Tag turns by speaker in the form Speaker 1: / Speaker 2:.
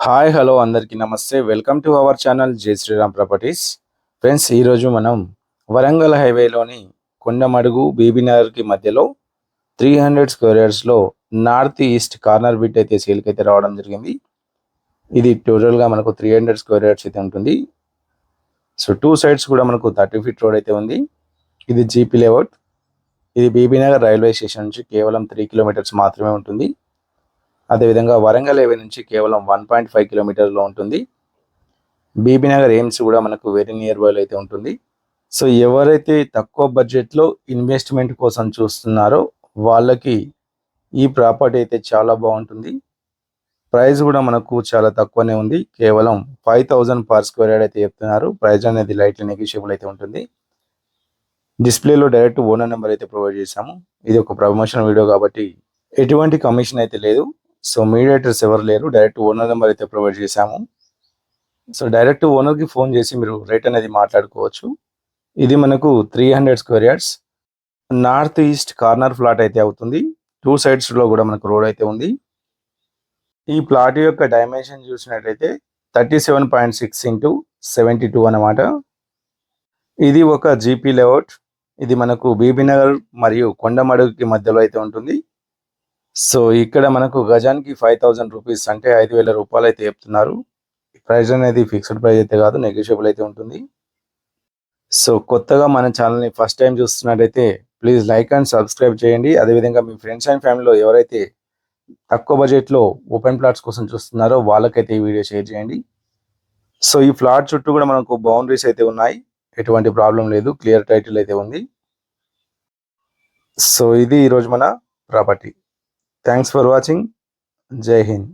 Speaker 1: Hi hello అందరికీ నమస్తే. Welcome to our channel జై శ్రీరామ్ ప్రాపర్టీస్. ఫ్రెండ్స్, ఈరోజు మనం వరంగల్ హైవేలోని కొండమడుగు బీబీనగర్కి మధ్యలో 300 స్క్వేర్ యార్డ్స్లో నార్త్ ఈస్ట్ కార్నర్ బిట్ అయితే సేల్కి అయితే రావడం జరిగింది. ఇది టోటల్గా మనకు 300 స్క్వేర్ యార్డ్స్ అయితే ఉంటుంది. సో 2 సైడ్స్ కూడా మనకు 30 ఫీట్ రోడ్ అయితే ఉంది. ఇది జీపీ లేఅవుట్. ఇది బీబీనగర్ రైల్వే స్టేషన్ నుంచి కేవలం 3 కిలోమీటర్స్ మాత్రమే ఉంటుంది. అదేవిధంగా వరంగల్ హైవే నుంచి కేవలం 1.5 కిలోమీటర్లో ఉంటుంది. బీబీనగర్ ఎయిమ్స్ కూడా మనకు వెరీ నియర్ బైలో అయితే ఉంటుంది. సో ఎవరైతే తక్కువ బడ్జెట్లో ఇన్వెస్ట్మెంట్ కోసం చూస్తున్నారో వాళ్ళకి ఈ ప్రాపర్టీ అయితే చాలా బాగుంటుంది. ప్రైస్ కూడా మనకు చాలా తక్కువనే ఉంది. కేవలం 5,000 పర్ స్క్వేర్ యార్డ్ అయితే చెప్తున్నారు. ప్రైస్ అనేది లైట్లీ నెగోషియబుల్ అయితే ఉంటుంది. డిస్ప్లేలో డైరెక్ట్ ఓనర్ నెంబర్ అయితే ప్రొవైడ్ చేశాము. ఇది ఒక ప్రమోషన్ వీడియో కాబట్టి ఎటువంటి కమిషన్ అయితే లేదు. సో మీడియేటర్స్ ఎవరు లేరు. డైరెక్ట్ ఓనర్ నెంబర్ అయితే ప్రొవైడ్ చేశాము. సో డైరెక్ట్ ఓనర్కి ఫోన్ చేసి మీరు రేట్ అనేది మాట్లాడుకోవచ్చు. ఇది మనకు 300 square yards north east corner flat అయితే అవుతుంది. 2 సైడ్స్లో కూడా మనకు రోడ్ అయితే ఉంది. ఈ ప్లాట్ యొక్క డైమెన్షన్ చూసినట్లయితే 37.6 ఇంటూ 72 అన్నమాట. ఇది ఒక జీపీ లేఅవుట్. ఇది మనకు బీబీనగర్ మరియు కొండమడుగుకి మధ్యలో అయితే ఉంటుంది. సో ఇక్కడ మనకు గజానికి 5,000 రూపీస్ అంటే 5,000 రూపాయలు అయితే చెప్తున్నారు. ప్రైస్ అనేది ఫిక్స్డ్ ప్రైస్ అయితే కాదు, నెగోషియబుల్ అయితే ఉంటుంది. సో కొత్తగా మన ఛానల్ని ఫస్ట్ టైం చూస్తున్నట్టయితే ప్లీజ్ లైక్ అండ్ సబ్స్క్రైబ్ చేయండి. అదేవిధంగా మీ ఫ్రెండ్స్ అండ్ ఫ్యామిలీలో ఎవరైతే తక్కువ బడ్జెట్లో ఓపెన్ ప్లాట్స్ కోసం చూస్తున్నారో వాళ్ళకైతే ఈ వీడియో షేర్ చేయండి. సో ఈ ఫ్లాట్ చుట్టూ కూడా మనకు బౌండరీస్ అయితే ఉన్నాయి. ఎటువంటి ప్రాబ్లం లేదు. క్లియర్ టైటిల్ అయితే ఉంది. సో ఇది ఈరోజు మన ప్రాపర్టీ. Thanks for watching. జై హింద్.